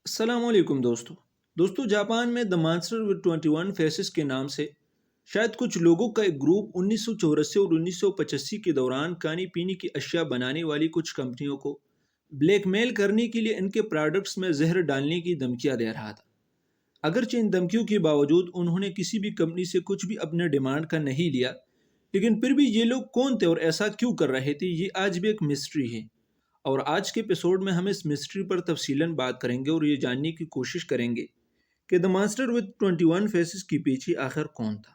السلام علیکم دوستو جاپان میں دا مانسٹر ود 21 فیسز کے نام سے شاید کچھ لوگوں کا ایک گروپ 1984 اور 1985 کے دوران کھانے پینے کی اشیاء بنانے والی کچھ کمپنیوں کو بلیک میل کرنے کے لیے ان کے پروڈکٹس میں زہر ڈالنے کی دھمکیاں دے رہا تھا۔ اگرچہ ان دھمکیوں کے باوجود انہوں نے کسی بھی کمپنی سے کچھ بھی اپنے ڈیمانڈ کا نہیں لیا، لیکن پھر بھی یہ لوگ کون تھے اور ایسا کیوں کر رہے تھے، یہ آج بھی ایک مسٹری ہے۔ اور آج کے ایپیسوڈ میں ہم اس مسٹری پر تفصیلاً بات کریں گے اور یہ جاننے کی کوشش کریں گے کہ دا مانسٹر ود 21 فیسز کے پیچھے آخر کون تھا۔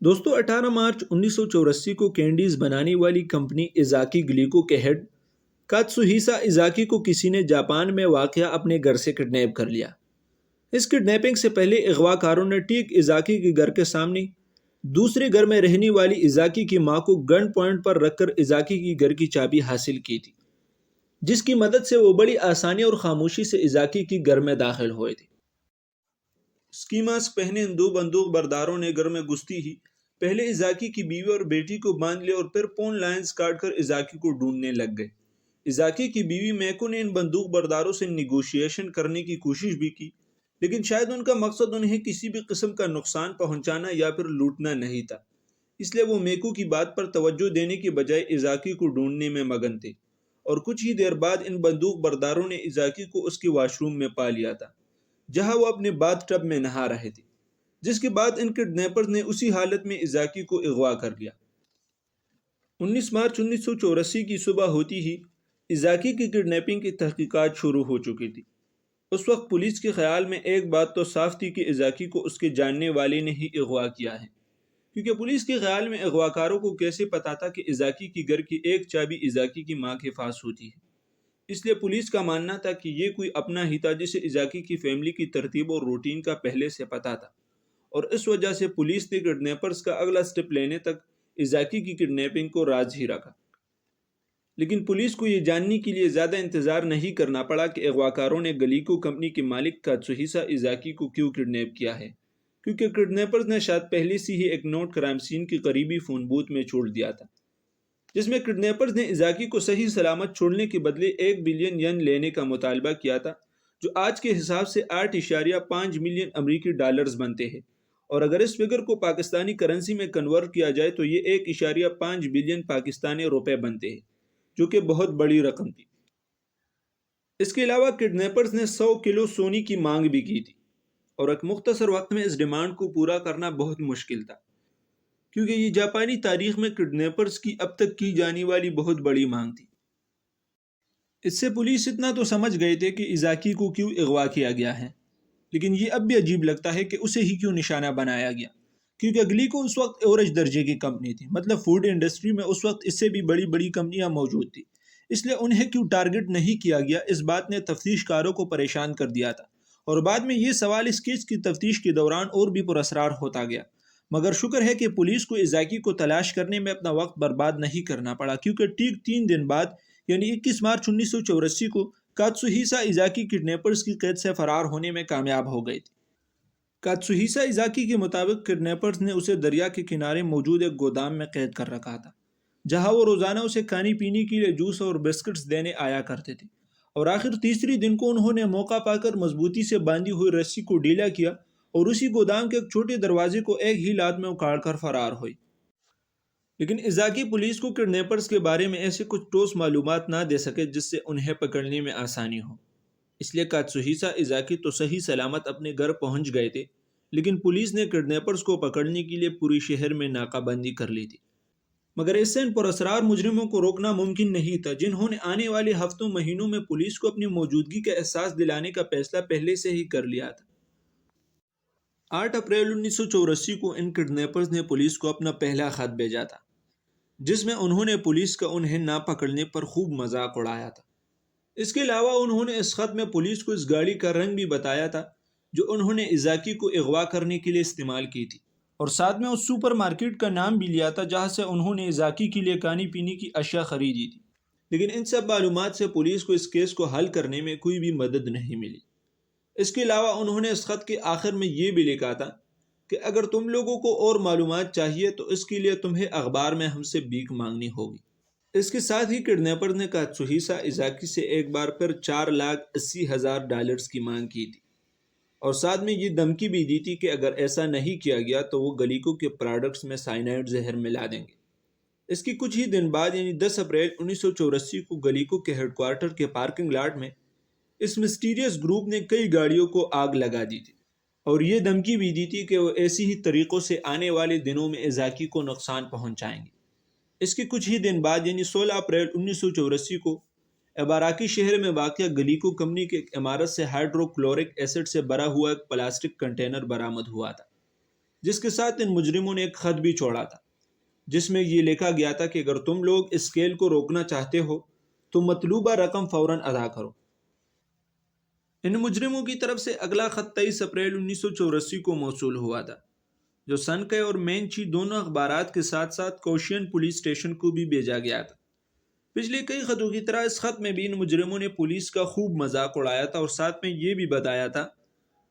دوستو 18 مارچ 1984 کو کینڈیز بنانے والی کمپنی ایزاکی گلیکو کے ہیڈ کاتسوہیسا ایزاکی کو کسی نے جاپان میں واقع اپنے گھر سے کڈنیپ کر لیا۔ اس کڈنیپنگ سے پہلے اغوا کاروں نے ٹھیک ایزاکی کے گھر کے سامنے دوسرے گھر میں رہنے والی ایزاکی کی ماں کو گن پوائنٹ پر رکھ کر ایزاکی کی گھر کی چابی حاصل کی تھی، جس کی مدد سے وہ بڑی آسانی اور خاموشی سے ایزاکی کی گھر میں داخل ہوئے تھے۔ اسکی ماسک پہنے ان دو بندوق برداروں نے گھر میں گھستی ہی پہلے ایزاکی کی بیوی اور بیٹی کو باندھ لیا اور پھر فون لائنز کاٹ کر ایزاکی کو ڈھونڈنے لگ گئے۔ ایزاکی کی بیوی میکو نے ان بندوق برداروں سے نیگوشیشن کرنے کی کوشش بھی کی، لیکن شاید ان کا مقصد انہیں کسی بھی قسم کا نقصان پہنچانا یا پھر لوٹنا نہیں تھا، اس لیے وہ میکو کی بات پر توجہ دینے کے بجائے ایزاکی کو ڈھونڈنے میں مگن تھے۔ اور کچھ ہی دیر بعد ان بندوق برداروں نے ایزاکی کو اس کے واش روم میں پا لیا تھا، جہاں وہ اپنے باتھ ٹب میں نہا رہے تھے، جس کے بعد ان کڈنیپرز نے اسی حالت میں ایزاکی کو اغوا کر لیا۔ 19 مارچ 1984 کی صبح ہوتی ہی ایزاکی کی کڈنیپنگ کی تحقیقات شروع ہو چکی تھی۔ اس وقت پولیس کے خیال میں ایک بات تو صاف تھی کہ ایزاکی کو اس کے جاننے والے نے ہی اغوا کیا ہے، کیونکہ پولیس کے خیال میں اغوا کاروں کو کیسے پتا تھا کہ ایزاکی کی گھر کی ایک چابی ایزاکی کی ماں کے پاس ہوتی ہے۔ اس لیے پولیس کا ماننا تھا کہ یہ کوئی اپنا ہی تھا جسے ایزاکی کی فیملی کی ترتیب اور روٹین کا پہلے سے پتا تھا، اور اس وجہ سے پولیس نے کڈنیپرز کا اگلا سٹیپ لینے تک ایزاکی کی کڈنیپنگ کو راز ہی رکھا۔ لیکن پولیس کو یہ جاننے کے لیے زیادہ انتظار نہیں کرنا پڑا کہ اغوا کاروں نے گلیکو کمپنی کے مالک کاتسوہیسا ایزاکی کو کیوں کڈنیپ کیا ہے، کیونکہ کڈنیپرز نے شاید پہلے سے ہی ایک نوٹ کرائم سین کے قریبی فون بوتھ میں چھوڑ دیا تھا، جس میں کڈنیپرز نے ایزاکی کو صحیح سلامت چھوڑنے کے بدلے 1 بلین ین لینے کا مطالبہ کیا تھا، جو آج کے حساب سے 8.5 ملین امریکی ڈالرز بنتے ہیں، اور اگر اس فگر کو پاکستانی کرنسی میں کنورٹ کیا جائے تو یہ 1.5 بلین پاکستانی روپے بنتے ہیں، جو کہ بہت بڑی رقم تھی۔ اس کے علاوہ کڈنیپرز نے 100 کلو سونے کی مانگ بھی کی تھی، اور ایک مختصر وقت میں اس ڈیمانڈ کو پورا کرنا بہت مشکل تھا، کیونکہ یہ جاپانی تاریخ میں کڈنیپرز کی اب تک کی جانے والی بہت بڑی مانگ تھی۔ اس سے پولیس اتنا تو سمجھ گئے تھے کہ ایزاکی کو کیوں اغوا کیا گیا ہے، لیکن یہ اب بھی عجیب لگتا ہے کہ اسے ہی کیوں نشانہ بنایا گیا، کیونکہ گلیکو اس وقت ایورج درجے کی کمپنی تھی، مطلب فوڈ انڈسٹری میں اس وقت اس سے بھی بڑی بڑی کمپنیاں موجود تھی، اس لیے انہیں کیوں ٹارگٹ نہیں کیا گیا، اس بات نے تفتیش کاروں کو پریشان کر دیا تھا، اور بعد میں یہ سوال اس کیس کی تفتیش کے دوران اور بھی پراسرار ہوتا گیا۔ مگر شکر ہے کہ پولیس کو ایزاکی کو تلاش کرنے میں اپنا وقت برباد نہیں کرنا پڑا، کیونکہ ٹھیک 3 دن بعد یعنی 21 مارچ 1984 کو کاتسوہیسا ایزاکی کڈنیپرز کی قید سے فرار ہونے میں کامیاب ہو گئے تھے۔ کاتسوہیسا ایزاکی کے مطابق کڈنیپرز نے اسے دریا کے کنارے موجود ایک گودام میں قید کر رکھا تھا، جہاں وہ روزانہ اسے کھانے پینے کے لیے جوس اور بسکٹس دینے آیا کرتے تھے، اور آخر تیسری دن کو انہوں نے موقع پا کر مضبوطی سے باندھی ہوئی رسی کو ڈھیلا کیا اور اسی گودام کے ایک چھوٹے دروازے کو ایک ہی لات میں اکھاڑ کر فرار ہوئی۔ لیکن ایزاکی پولیس کو کڈنیپرز کے بارے میں ایسے کچھ ٹھوس معلومات نہ دے سکے جس سے انہیں پکڑنے میں آسانی ہو، اس لیے کاتسوہیسا ایزاکی تو صحیح سلامت اپنے گھر پہنچ گئے تھے، لیکن پولیس نے کڈنیپرز کو پکڑنے کے لیے پوری شہر میں ناکہ بندی کر لی تھی۔ مگر اس سے ان پراسرار مجرموں کو روکنا ممکن نہیں تھا، جنہوں نے آنے والے ہفتوں مہینوں میں پولیس کو اپنی موجودگی کا احساس دلانے کا فیصلہ پہلے سے ہی کر لیا تھا۔ 8 اپریل 1984 کو ان کڈنیپرز نے پولیس کو اپنا پہلا خط بھیجا تھا، جس میں انہوں نے پولیس کا انہیں نہ پکڑنے پر خوب مذاق اڑایا تھا۔ اس کے علاوہ انہوں نے اس خط میں پولیس کو اس گاڑی کا رنگ بھی بتایا تھا جو انہوں نے ایزاکی کو اغوا کرنے کے لیے استعمال کی تھی، اور ساتھ میں اس سپر مارکیٹ کا نام بھی لیا تھا جہاں سے انہوں نے ایزاکی کے لیے کھانے پینے کی اشیاء خریدی تھی۔ لیکن ان سب معلومات سے پولیس کو اس کیس کو حل کرنے میں کوئی بھی مدد نہیں ملی۔ اس کے علاوہ انہوں نے اس خط کے آخر میں یہ بھی لکھا تھا کہ اگر تم لوگوں کو اور معلومات چاہیے تو اس کے لیے تمہیں اخبار میں ہم سے بھیک مانگنی ہوگی۔ اس کے ساتھ ہی کڈنیپر نے کاتسوہیسا ایزاکی سے ایک بار پھر $4,80,000 کی مانگ کی تھی اور ساتھ میں یہ دھمکی بھی دی تھی کہ اگر ایسا نہیں کیا گیا تو وہ گلیکو کے پروڈکٹس میں سائنائڈ زہر ملا دیں گے۔ اس کی کچھ ہی دن بعد یعنی 10 اپریل 1984 کو گلیکو کے ہیڈ کوارٹر کے پارکنگ لاٹ میں اس مسٹیریس گروپ نے کئی گاڑیوں کو آگ لگا دی تھی اور یہ دھمکی بھی دی تھی کہ وہ ایسی ہی طریقوں سے آنے والے دنوں میں ایزاکی کو نقصان پہنچائیں گے۔ اس کے کچھ ہی دن بعد یعنی 16 اپریل 1984 کو اباراکی شہر میں واقع گلیکو کمپنی کی ایک عمارت سے ہائیڈرو کلورک ایسڈ سے بھرا ہوا ایک پلاسٹک کنٹینر برآمد ہوا تھا، جس کے ساتھ ان مجرموں نے ایک خط بھی چھوڑا تھا جس میں یہ لکھا گیا تھا کہ اگر تم لوگ اس کیل کو روکنا چاہتے ہو تو مطلوبہ رقم فوراً ادا کرو۔ ان مجرموں کی طرف سے اگلا خط 23 اپریل 1984 کو موصول ہوا تھا، جو سنکے اور مینچی دونوں اخبارات کے ساتھ ساتھ کوشین پولیس اسٹیشن کو بھی بھیجا گیا تھا۔ پچھلے کئی خطوں کی طرح اس خط میں بھی ان مجرموں نے پولیس کا خوب مذاق اڑایا تھا اور ساتھ میں یہ بھی بتایا تھا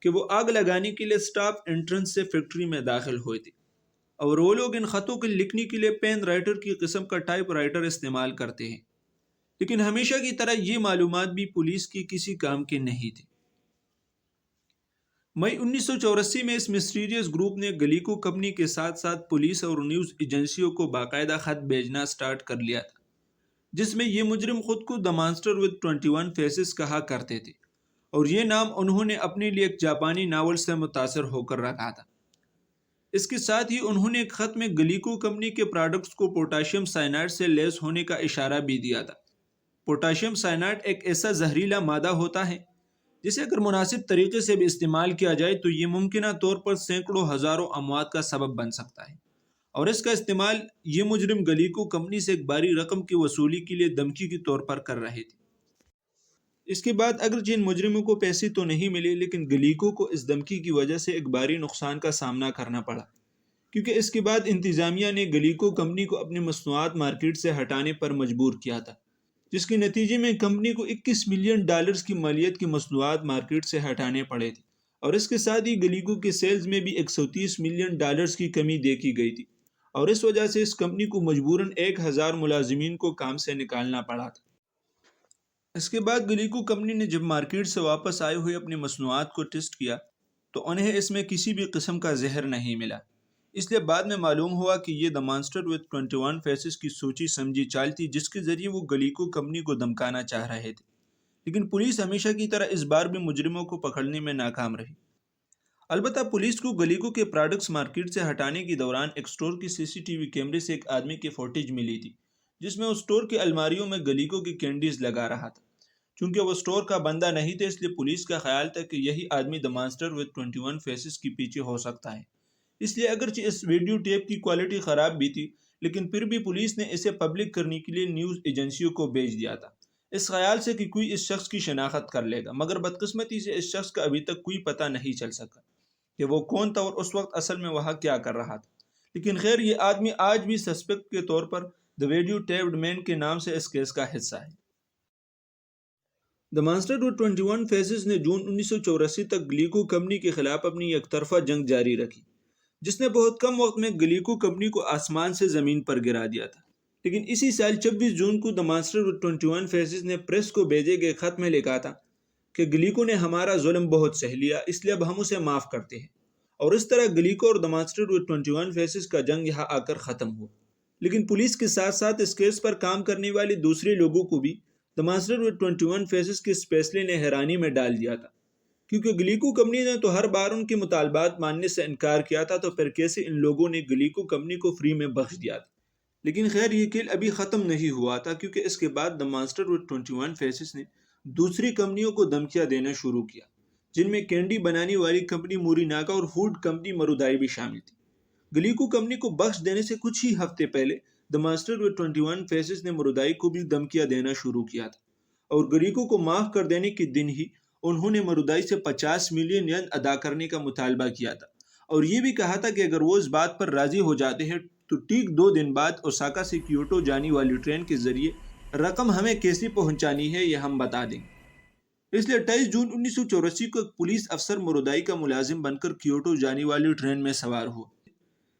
کہ وہ آگ لگانے کے لیے سٹاف انٹرنس سے فیکٹری میں داخل ہوئے تھے اور وہ لوگ ان خطوں کو لکھنے کے لیے پین رائٹر کی قسم کا ٹائپ رائٹر استعمال کرتے ہیں، لیکن ہمیشہ کی طرح یہ معلومات بھی پولیس کی کسی کام کی نہیں تھی۔ مئی 1984 میں اس مسٹیریس گروپ نے گلیکو کمپنی کے ساتھ ساتھ پولیس اور نیوز ایجنسیوں کو باقاعدہ خط بھیجنا سٹارٹ کر لیا تھا، جس میں یہ مجرم خود کو دی مانسٹر ود 21 فیسز کہا کرتے تھے اور یہ نام انہوں نے اپنے لیے ایک جاپانی ناول سے متاثر ہو کر رکھا تھا۔ اس کے ساتھ ہی انہوں نے ایک خط میں گلیکو کمپنی کے پروڈکٹس کو پوٹاشیم سائنائڈ سے لیس ہونے کا اشارہ بھی دیا تھا۔ پوٹاشیم سائنائڈ ایک ایسا زہریلا مادہ ہوتا ہے جسے اگر مناسب طریقے سے بھی استعمال کیا جائے تو یہ ممکنہ طور پر سینکڑوں ہزاروں اموات کا سبب بن سکتا ہے، اور اس کا استعمال یہ مجرم گلیکو کمپنی سے ایک باری رقم کی وصولی کے لیے دھمکی کے طور پر کر رہے تھے۔ اس کے بعد اگرچہ ان مجرموں کو پیسے تو نہیں ملے، لیکن گلیکو کو اس دھمکی کی وجہ سے ایک بھاری نقصان کا سامنا کرنا پڑا، کیونکہ اس کے بعد انتظامیہ نے گلیکو کمپنی کو اپنی مصنوعات مارکیٹ سے ہٹانے پر مجبور کیا تھا، جس کے نتیجے میں کمپنی کو $21 ملین کی مالیت کی مصنوعات مارکیٹ سے ہٹانے پڑے تھے، اور اس کے ساتھ ہی گلیکو کے سیلز میں بھی $130 ملین کی کمی دیکھی گئی تھی، اور اس وجہ سے اس کمپنی کو مجبوراً 1000 ملازمین کو کام سے نکالنا پڑا تھا۔ اس کے بعد گلیکو کمپنی نے جب مارکیٹ سے واپس آئے ہوئے اپنی مصنوعات کو ٹیسٹ کیا تو انہیں اس میں کسی بھی قسم کا زہر نہیں ملا، اس لیے بعد میں معلوم ہوا کہ یہ دی مانسٹر ود 21 فیسز کی سوچی سمجھی چال تھی جس کے ذریعے وہ گلیکو کمپنی کو دھمکانا چاہ رہے تھے، لیکن پولیس ہمیشہ کی طرح اس بار بھی مجرموں کو پکڑنے میں ناکام رہی۔ البتہ پولیس کو گلیکو کے پروڈکٹس مارکیٹ سے ہٹانے کے دوران ایک سٹور کی CCTV کیمرے سے ایک آدمی کی فوٹیج ملی تھی جس میں وہ سٹور کی الماریوں میں گلیکو کی کینڈیز لگا رہا تھا۔ چونکہ وہ سٹور کا بندہ نہیں تھا، اس لیے پولیس کا خیال تھا کہ یہی آدمی دی مانسٹر ود 21 فیسز کے پیچھے ہو سکتا ہے، اس لیے اگرچہ اس ویڈیو ٹیپ کی کوالٹی خراب بھی تھی لیکن پھر بھی پولیس نے اسے پبلک کرنے کے لیے نیوز ایجنسیوں کو بھیج دیا تھا، اس خیال سے کہ کوئی اس شخص کی شناخت کر لے گا، مگر بدقسمتی سے اس شخص کا ابھی تک کوئی پتہ نہیں چل سکا کہ وہ کون تھا اور اس وقت اصل میں وہاں کیا کر رہا تھا، لیکن خیر یہ آدمی آج بھی سسپیکٹ کے طور پر دی ویڈیو ٹیپڈ مین کے نام سے اس کیس کا حصہ ہے۔ دی مانسٹر ود 21 فیسز نے جون 1984 تک گلیکو کمپنی کے خلاف اپنی یک طرفہ جنگ جاری رکھی، جس نے بہت کم وقت میں گلیکو کمپنی کو آسمان سے زمین پر گرا دیا تھا، لیکن اسی سال 26 جون کو دی مانسٹر ود 21 فیسز نے پریس کو بھیجے گئے خط میں لکھا تھا کہ گلیکو نے ہمارا ظلم بہت سہ لیا، اس لیے اب ہم اسے معاف کرتے ہیں، اور اس طرح گلیکو اور دی مانسٹر ود 21 فیسز کا جنگ یہاں آ کر ختم ہوا۔ لیکن پولیس کے ساتھ ساتھ اس کیس پر کام کرنے والے دوسرے لوگوں کو بھی دی مانسٹر ود 21 فیسز کے اس فیصلے نے حیرانی میں ڈال دیا تھا، کیونکہ گلیکو کمپنی نے تو ہر بار ان کے مطالبات ماننے سے انکار کیا تھا، تو پھر کیسے ان لوگوں نے گلیکو کمپنی کو فری میں بخش دیا تھا۔ لیکن خیر یہ کھیل ابھی ختم نہیں ہوا تھا، کیونکہ اس کے بعد دی مانسٹر ود 21 فیسز نے دوسری کمپنیوں کو دھمکیاں دینا شروع کیا، جن میں کینڈی بنانے والی کمپنی موری-ناگا اور فوڈ کمپنی مرودائی بھی شامل تھی۔ گلیکو کمپنی کو بخش دینے سے کچھ ہی ہفتے پہلے دی مانسٹر ود 21 فیسز نے مرودائی کو بھی دھمکیاں دینا شروع کیا تھا، اور گلیکو کو معاف کر دینے کے دن ہی انہوں نے مرودائی سے 50 ملین ین ادا کرنے کا مطالبہ کیا تھا، اور یہ بھی کہا تھا کہ اگر وہ اس بات پر راضی ہو جاتے ہیں تو ٹھیک 2 دن بعد اوساکا سے کیوٹو جانے والی ٹرین کے ذریعے رقم ہمیں کیسے پہنچانی ہے یہ ہم بتا دیں گے۔ اس لیے 28 جون 1984 کو ایک پولیس افسر مرودائی کا ملازم بن کر کیوٹو جانے والی ٹرین میں سوار ہوا۔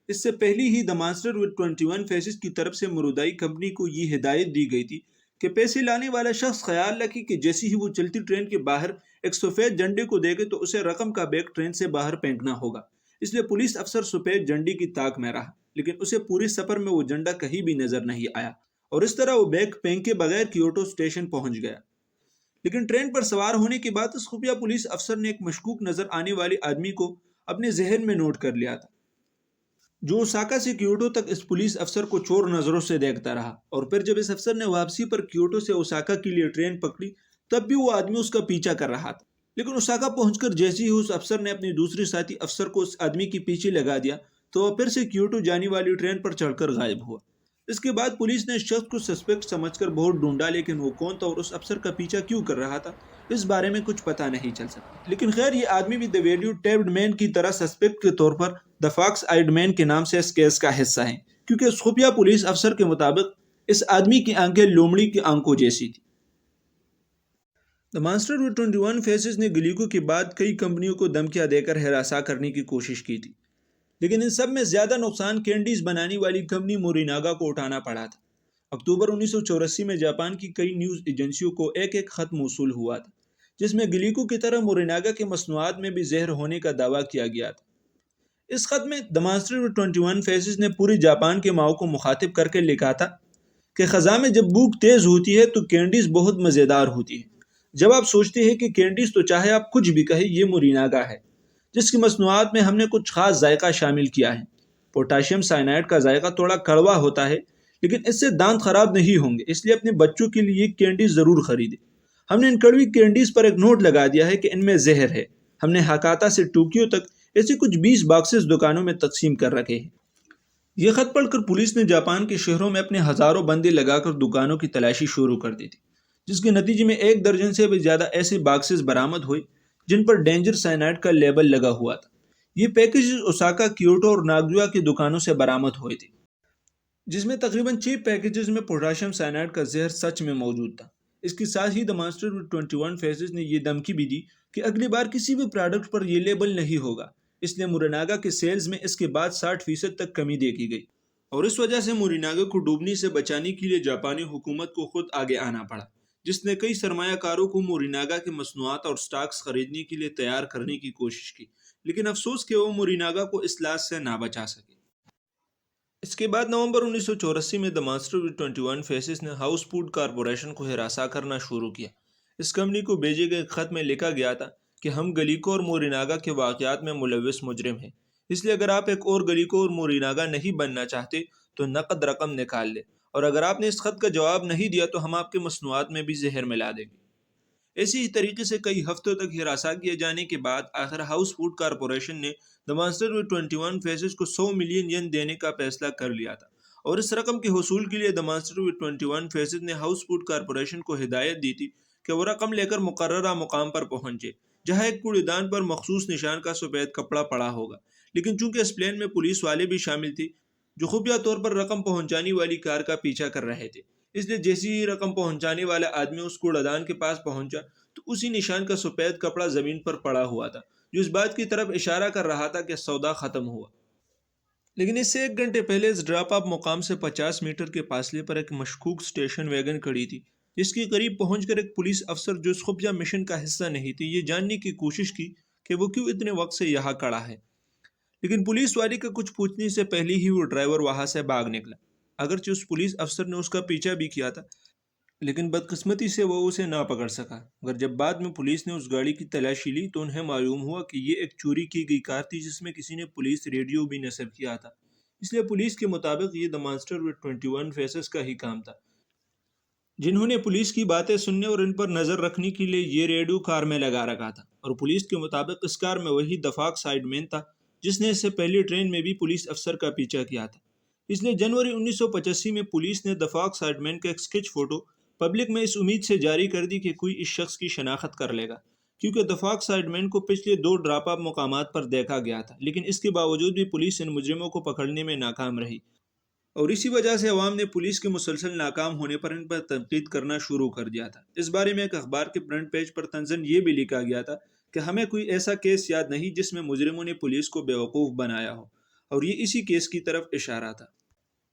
اس سے پہلی ہی دی مانسٹر وتھ 21 فیسز کی طرف سے مرودائی کمپنی کو یہ ہدایت دی گئی تھی کہ پیسے لانے والا شخص خیال رکھے کہ جیسے ہی وہ چلتی ٹرین کے باہر ایک سفید جھنڈے کو دیکھے تو اسے رقم کا بیگ ٹرین سے باہر پھینکنا ہوگا۔ اس لیے پولیس افسر سفید جھنڈے کی تاک میں رہا، لیکن اسے پورے سفر میں وہ جھنڈا کہیں بھی نظر نہیں آیا، اور اس طرح وہ بیگ پھینکے بغیر کیوٹو اسٹیشن پہنچ گیا۔ لیکن ٹرین پر سوار ہونے کے بعد اس خفیہ پولیس افسر نے ایک مشکوک نظر آنے والے آدمی کو اپنے ذہن میں نوٹ کر لیا تھا، جو اوساکا سے کیوٹو تک اس پولیس افسر کو چور نظروں سے دیکھتا رہا، اور پھر جب اس افسر نے واپسی پر کیوٹو سے اوساکا کے لیے ٹرین پکڑی تب بھی وہ آدمی اس کا پیچھا کر رہا تھا۔ لیکن اوساکا پہنچ کر جیسے ہی اس افسر نے اپنے دوسرے ساتھی افسر کو اس آدمی کے پیچھے لگا دیا تو وہ پھر سے کیوٹو جانے والی ٹرین پر چڑھ کر غائب ہوا۔ اس کے بعد پولیس نے اس شخص کو سسپیکٹ سمجھ کر بہت ڈھونڈا، لیکن وہ کون تھا اور اس افسر کا پیچھا کیوں کر رہا تھا اس بارے میں کچھ پتہ نہیں چل سکا۔ لیکن خیر، یہ آدمی بھی دی ویلیو ٹیپڈ مین کی طرح سسپیکٹ کے طور پر دی فاکس آئیڈ مین کے نام سے اس کیس کا حصہ ہیں، کیونکہ اس خفیہ پولیس افسر کے مطابق اس آدمی کی آنکھیں لومڑی کی آنکھوں جیسی تھی۔ دی مانسٹر وتھ 21 فیسز نے گلیکو کے بعد کئی کمپنیوں کو دھمکیاں دے کر ہراساں کرنے کی کوشش کی تھی، لیکن ان سب میں زیادہ نقصان کینڈیز بنانے والی کمپنی موریناگا کو اٹھانا پڑا تھا۔ اکتوبر 1984 میں جاپان کی کئی نیوز ایجنسیوں کو ایک خط موصول ہوا تھا جس میں گلیکو کی طرح موریناگا کے مصنوعات میں بھی زہر ہونے کا دعویٰ کیا گیا تھا۔ اس خط میں دی مانسٹر وتھ 21 فیسز نے پوری جاپان کے ماؤں کو مخاطب کر کے لکھا تھا کہ خزاں میں جب بھوک تیز ہوتی ہے تو کینڈیز بہت مزیدار ہوتی ہے۔ جب آپ سوچتے ہیں کہ کینڈیز، تو چاہے آپ کچھ بھی کہیں، یہ موریناگا ہے جس کی مصنوعات میں ہم نے کچھ خاص ذائقہ شامل کیا ہے۔ پوٹاشیم سائنائڈ کا ذائقہ تھوڑا کڑوا ہوتا ہے، لیکن اس سے دانت خراب نہیں ہوں گے، اس لیے اپنے بچوں کے لیے یہ کینڈیز ضرور خریدیں۔ ہم نے ان کڑوی کینڈیز پر ایک نوٹ لگا دیا ہے کہ ان میں زہر ہے۔ ہم نے ہاکاتا سے ٹوکیو تک ایسے کچھ 20 باکسز دکانوں میں تقسیم کر رکھے ہیں۔ یہ خط پڑھ کر پولیس نے جاپان کے شہروں میں اپنے ہزاروں بندے لگا کر دکانوں کی تلاشی شروع کر دی تھی، جس کے نتیجے میں 1 درجن سے بھی زیادہ ایسے باکسز برآمد ہوئے جن پر ڈینجر سائنائڈ کا لیبل لگا ہوا تھا۔ یہ پیکیجز اوساکا، کیوٹو اور ناگویا کی دکانوں سے برآمد ہوئے تھے، جس میں تقریباً 6 پیکیجز میں پوٹاشیم سائنائڈ کا زہر سچ میں موجود تھا۔ اس کے ساتھ ہی دی مانسٹر وتھ 21 فیسز نے یہ دھمکی بھی دی کہ اگلی بار کسی بھی پروڈکٹ پر یہ لیبل نہیں ہوگا۔ اس لیے موریناگا کے سیلز میں اس کے بعد 60% تک کمی دیکھی گئی، اور اس وجہ سے موریناگا کو ڈوبنے سے بچانے کے لیے جاپانی حکومت کو خود آگے آنا پڑا، جس نے کئی سرمایہ کاروں کو موریناگا کے مصنوعات اور سٹاکس خریدنے کے لیے تیار کرنے کی کوشش کی، لیکن افسوس کہ وہ موریناگا کو اس لاس سے نہ بچا سکے۔ اس کے بعد نومبر 1984 میں دی مانسٹر وتھ 21 فیسز نے ہاؤس فوڈ کارپوریشن کو ہراساں کرنا شروع کیا۔ اس کمپنی کو بھیجے گئے خط میں لکھا گیا تھا کہ ہم گلیکو اور موریناگا کے واقعات میں ملوث مجرم ہیں، اس لیے اگر آپ ایک اور گلیکو اور موریناگا نہیں بننا چاہتے تو نقد رقم نکال لیں، اور اگر آپ نے اس خط کا جواب نہیں دیا تو ہم آپ کے مصنوعات میں بھی زہر ملا دیں گے۔ اسی ہی طریقے سے کئی ہفتوں تک ہراساں کیے جانے کے بعد آخر ہاؤس فوڈ کارپوریشن نے دی مانسٹر وتھ 21 فیسز کو 100 ملین ین دینے کا فیصلہ کر لیا تھا، اور اس رقم کے حصول کے لیے دی مانسٹر وتھ 21 فیسز نے ہاؤس فوڈ کارپوریشن کو ہدایت دی تھی کہ وہ رقم لے کر مقررہ مقام پر پہنچے جہاں ایک کوڑے دان پر مخصوص نشان کا سفید کپڑا پڑا ہوگا۔ لیکن چونکہ اس پلین میں پولیس والے بھی شامل تھے جو خفیہ طور پر رقم پہنچانے والی کار کا پیچھا کر رہے تھے، اس لیے جیسے ہی رقم پہنچانے والا آدمی اس کوڑا دان کے پاس پہنچا تو اسی نشان کا سفید کپڑا زمین پر پڑا ہوا تھا، جو اس بات کی طرف اشارہ کر رہا تھا کہ سودا ختم ہوا۔ لیکن اس سے 1 گھنٹے پہلے اس ڈراپ آف مقام سے 50 میٹر کے فاصلے پر ایک مشکوک اسٹیشن ویگن کھڑی تھی، جس کے قریب پہنچ کر ایک پولیس افسر جو اس خفیہ مشن کا حصہ نہیں تھی یہ جاننے کی کوشش کی کہ وہ کیوں اتنے وقت سے یہاں کھڑا ہے، لیکن پولیس والی کا کچھ پوچھنے سے پہلے ہی وہ ڈرائیور وہاں سے بھاگ نکلا۔ اگرچہ اس پولیس افسر نے اس کا پیچھا بھی کیا تھا، لیکن بدقسمتی سے وہ اسے نہ پکڑ سکا، مگر جب بعد میں پولیس نے اس گاڑی کی تلاشی لی تو انہیں معلوم ہوا کہ یہ ایک چوری کی گئی کار تھی جس میں کسی نے پولیس ریڈیو بھی نصب کیا تھا۔ اس لیے پولیس کے مطابق یہ دی مانسٹر وتھ 21 فیسز کا ہی کام تھا، جنہوں نے پولیس کی باتیں سننے اور ان پر نظر رکھنے کے لیے یہ ریڈیو کار میں لگا رکھا تھا، اور پولیس کے مطابق اس کار میں وہی دی فاکس سائیڈ مین تھا جس نے اس سے پہلی ٹرین میں بھی پولیس افسر کا پیچھا کیا تھا۔ اس لیے جنوری 1985 میں پولیس نے دی فاکس سائیڈ مین کا ایک اسکیچ فوٹو پبلک میں اس امید سے جاری کر دی کہ کوئی اس شخص کی شناخت کر لے گا، کیونکہ دی فاکس سائیڈ مین کو پچھلے 2 ڈراپ آف مقامات پر دیکھا گیا تھا، لیکن اس کے باوجود بھی پولیس ان مجرموں کو پکڑنے میں ناکام رہی، اور اسی وجہ سے عوام نے پولیس کے مسلسل ناکام ہونے پر ان پر تنقید کرنا شروع کر دیا تھا۔ اس بارے میں ایک اخبار کے فرنٹ پیج پر طنزاً یہ بھی لکھا گیا تھا کہ ہمیں کوئی ایسا کیس یاد نہیں جس میں مجرموں نے پولیس کو بیوقوف بنایا ہو، اور یہ اسی کیس کی طرف اشارہ تھا۔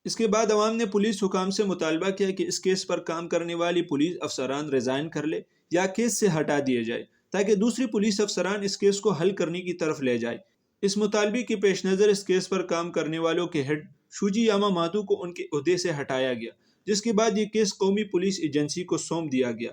اس کے بعد عوام نے پولیس حکام سے مطالبہ کیا کہ اس کیس پر کام کرنے والی پولیس افسران ریزائن کر لے یا کیس سے ہٹا دیے جائے تاکہ دوسری پولیس افسران اس کیس کو حل کرنے کی طرف لے جائے۔ اس مطالبے کے پیش نظر اس کیس پر کام کرنے والوں کے ہیڈ شوجی یاما ماتو کو ان کے عہدے سے ہٹایا گیا، جس کے بعد یہ کیس قومی پولیس ایجنسی کو سونپ دیا گیا۔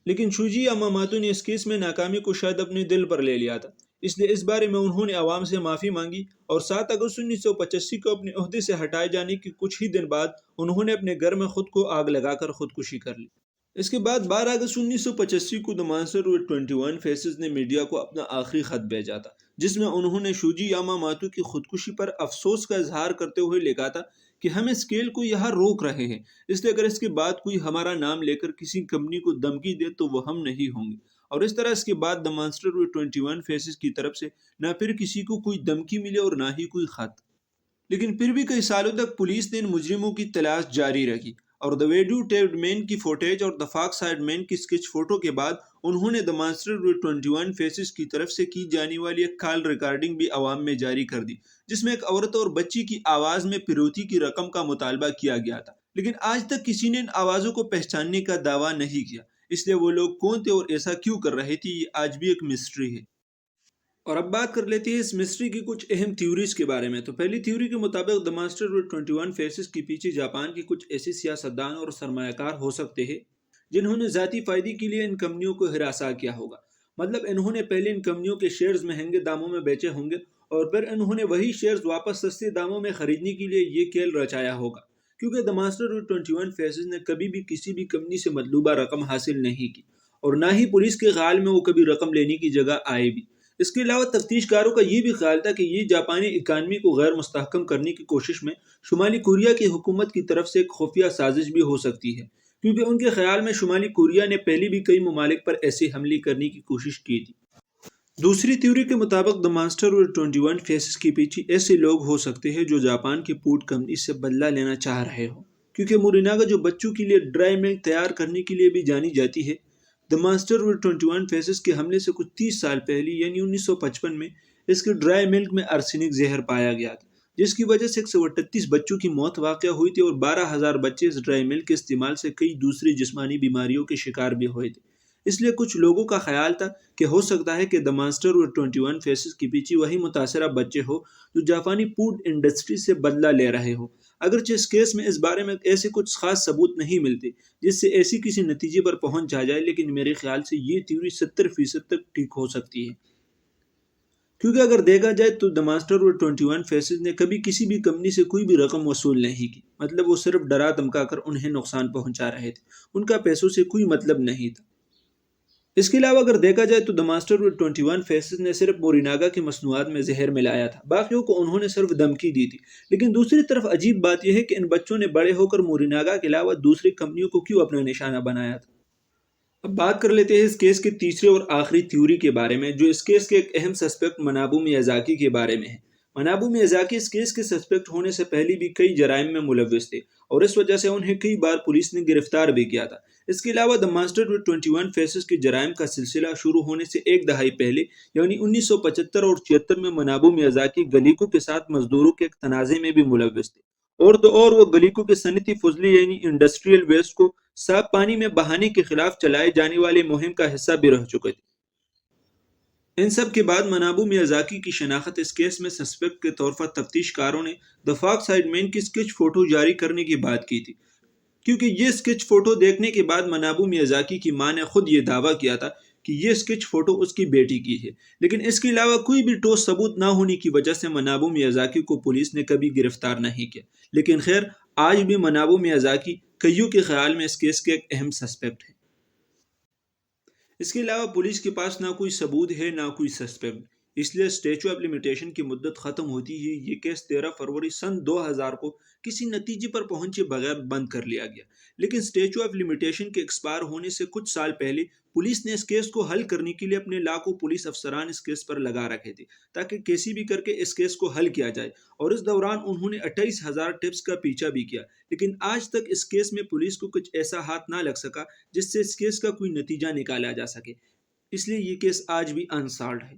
لیکن شوجی یاما ماتو نے اس کیس میں ناکامی کو شاید اپنے دل پر لے لیا تھا، اس لیے اس بارے میں انہوں نے عوام سے معافی مانگی اور 7 اگست 1985 کو اپنے عہدے سے ہٹائے جانے کے کچھ ہی دن بعد انہوں نے اپنے گھر میں خود کو آگ لگا کر خودکشی کر لی۔ اس کے بعد 12 اگست 1985 کو دی مانسٹر وتھ 21 فیسز نے میڈیا کو اپنا آخری خط بھیجا تھا، جس میں انہوں نے شوجی یاما ماتو کی خودکشی پر افسوس کا اظہار کرتے ہوئے لکھا تھا کہ ہم اس کھیل کو یہاں روک رہے ہیں، اس لیے اگر اس کے بعد کوئی ہمارا نام لے کر کسی کمپنی کو دھمکی دے تو وہ ہم نہیں ہوں گے۔ اور اس طرح اس کے بعد دی مانسٹر وتھ 21 فیسز کی طرف سے نہ پھر کسی کو کوئی دھمکی ملے اور نہ ہی کوئی خط۔ لیکن پھر بھی کئی سالوں تک پولیس نے ان مجرموں کی تلاش جاری رکھی اور دی ویڈیو ٹیپڈ مین کی فوٹیج اور دی فاک سائڈ مین کی اسکیچ فوٹو کے بعد انہوں نے دی مانسٹر وتھ 21 فیسز کی طرف سے کی جانے والی ایک کال ریکارڈنگ بھی عوام میں جاری کر دی، جس میں ایک عورت اور بچی کی آواز میں فروختی کی رقم کا مطالبہ کیا گیا تھا، لیکن آج تک کسی نے ان آوازوں کو پہچاننے کا دعویٰ نہیں کیا، اس لیے وہ لوگ کون تھے اور ایسا کیوں کر رہے تھے یہ آج بھی ایک مسٹری ہے۔ اور اب بات کر لیتے ہیں اس مسٹری کی کچھ اہم تھیوریز کے بارے میں۔ تو پہلی تھیوری کے مطابق دی مانسٹر وتھ 21 فیسز کے پیچھے جاپان کے کچھ ایسے سیاستدان اور سرمایہ کار ہو سکتے ہیں جنہوں نے ذاتی فائدے کے لیے ان کمپنیوں کو ہراساں کیا ہوگا، مطلب انہوں نے پہلے ان کمپنیوں کے شیئرز مہنگے داموں میں بیچے ہوں گے اور پھر انہوں نے وہی شیئرز واپس سستے داموں میں خریدنے کے لیے یہ کھیل رچایا ہوگا، کیونکہ دی مانسٹر وتھ 21 فیسز نے کبھی بھی کسی بھی کمپنی سے مطلوبہ رقم حاصل نہیں کی اور نہ ہی پولیس کے خیال میں وہ کبھی رقم لینے کی جگہ آئے بھی۔ اس کے علاوہ تفتیش کاروں کا یہ بھی خیال تھا کہ یہ جاپانی اکانومی کو غیر مستحکم کرنے کی کوشش میں شمالی کوریا کی حکومت کی طرف سے ایک خفیہ سازش بھی ہو سکتی ہے، کیونکہ ان کے خیال میں شمالی کوریا نے پہلے بھی کئی ممالک پر ایسے حملے کرنے کی کوشش کی تھی۔ دوسری تھیوری کے مطابق دی مانسٹر وتھ 21 فیسز کے پیچھے ایسے لوگ ہو سکتے ہیں جو جاپان کی فوڈ کمپنی سے بدلہ لینا چاہ رہے ہوں، کیونکہ موریناگا جو بچوں کے لیے ڈرائی ملک تیار کرنے کے لیے بھی جانی جاتی ہے، دی مانسٹر وتھ 21 فیسز کے حملے سے کچھ 30 سال پہلے یعنی 1955 میں اس کے ڈرائی ملک میں ارسینک زہر پایا گیا تھا، جس کی وجہ سے 138 بچوں کی موت واقع ہوئی تھی اور 12,000 بچے اس ڈرائی ملک کے استعمال سے کئی دوسری جسمانی بیماریوں کے شکار بھی ہوئے تھے۔ اس لیے کچھ لوگوں کا خیال تھا کہ ہو سکتا ہے کہ دی مانسٹر وتھ 21 فیسز کے پیچھے وہی متاثرہ بچے ہو جو جاپانی فوڈ انڈسٹری سے بدلہ لے رہے ہو، اگرچہ اس کیس میں اس بارے میں ایسے کچھ خاص ثبوت نہیں ملتے جس سے ایسی کسی نتیجے پر پہنچا جائے، لیکن میرے خیال سے یہ تھیوری 70% تک ٹھیک ہو سکتی ہے، کیونکہ اگر دیکھا جائے تو دی مانسٹر وتھ 21 فیسز نے کبھی کسی بھی کمپنی سے کوئی بھی رقم وصول نہیں کی، مطلب وہ صرف ڈرا دھمکا کر انہیں نقصان پہنچا رہے تھے، ان کا پیسوں سے کوئی مطلب نہیں تھا۔ اس کے علاوہ اگر دیکھا جائے تو دی مانسٹر وتھ 21 فیسز نے صرف موریناگا کی مصنوعات میں زہر ملایا تھا، باقیوں کو انہوں نے صرف دھمکی دی تھی۔ لیکن دوسری طرف عجیب بات یہ ہے کہ ان بچوں نے بڑے ہو کر موریناگا کے علاوہ دوسری کمپنیوں کو کیوں اپنا نشانہ بنایا تھا۔ اب بات کر لیتے ہیں اس کیس کے تیسرے اور آخری تھیوری کے بارے میں، جو اس کیس کے ایک اہم سسپیکٹ منابو میازاکی کے بارے میں ہے۔ منابو میازاکی اس کیس کے سسپیکٹ ہونے سے پہلے بھی کئی جرائم میں ملوث تھے اور اس وجہ سے انہیں کئی بار پولیس نے گرفتار بھی کیا تھا۔ اس کے علاوہ دی مانسٹر وتھ 21 فیسز کے جرائم کا سلسلہ شروع ہونے سے ایک دہائی پہلے یعنی 1975 اور 76 میں منابو میازاکی گلیکو کے ساتھ مزدوروں کے ایک تنازع میں بھی ملوث تھے، اور تو اور وہ گلیکو کے صنعتی فضلے یعنی انڈسٹریل ویسٹ کو صاف پانی میں بہانے کے خلاف چلائے جانے والے مہم کا حصہ بھی رہ چکے تھے۔ ان سب کے بعد منابو میازاکی کی شناخت اس کیس میں سسپیکٹ کے طور پر تفتیش کاروں نے دی فاک سائڈ مین کی اسکیچ فوٹو جاری کرنے کی بات کی تھی، کیونکہ یہ اسکیچ فوٹو دیکھنے کے بعد منابو میازاکی کی ماں نے خود یہ دعویٰ کیا تھا کہ یہ اسکیچ فوٹو اس کی بیٹی کی ہے، لیکن اس کے علاوہ کوئی بھی ٹھوس ثبوت نہ ہونے کی وجہ سے منابو میازاکی کو پولیس نے کبھی گرفتار نہیں کیا۔ لیکن خیر، آج بھی منابو میازاکی کئیوں کے خیال میں اس کیس کے ایک اہم سسپیکٹ ہے۔ اس کے علاوہ پولیس کے پاس نہ کوئی ثبوت ہے نہ کوئی سسپیکٹ، اس لیے اسٹیچو آف لمیٹیشن کی مدت ختم ہوتی ہی یہ کیس 13 فروری سن 2000 کو کسی نتیجے پر پہنچے بغیر بند کر لیا گیا۔ لیکن اسٹیچو آف لمیٹیشن کے ایکسپائر ہونے سے کچھ سال پہلے پولیس نے اس کیس کو حل کرنے کے لیے اپنے لاکھوں پولیس افسران اس کیس پر لگا رکھے تھے تاکہ کیسی بھی کر کے اس کیس کو حل کیا جائے، اور اس دوران انہوں نے 28,000 ٹپس کا پیچھا بھی کیا، لیکن آج تک اس کیس میں پولیس کو کچھ ایسا ہاتھ نہ لگ سکا جس سے اس کیس کا کوئی نتیجہ نکالا جا سکے، اس لیے یہ کیس آج بھی انسالوڈ ہے۔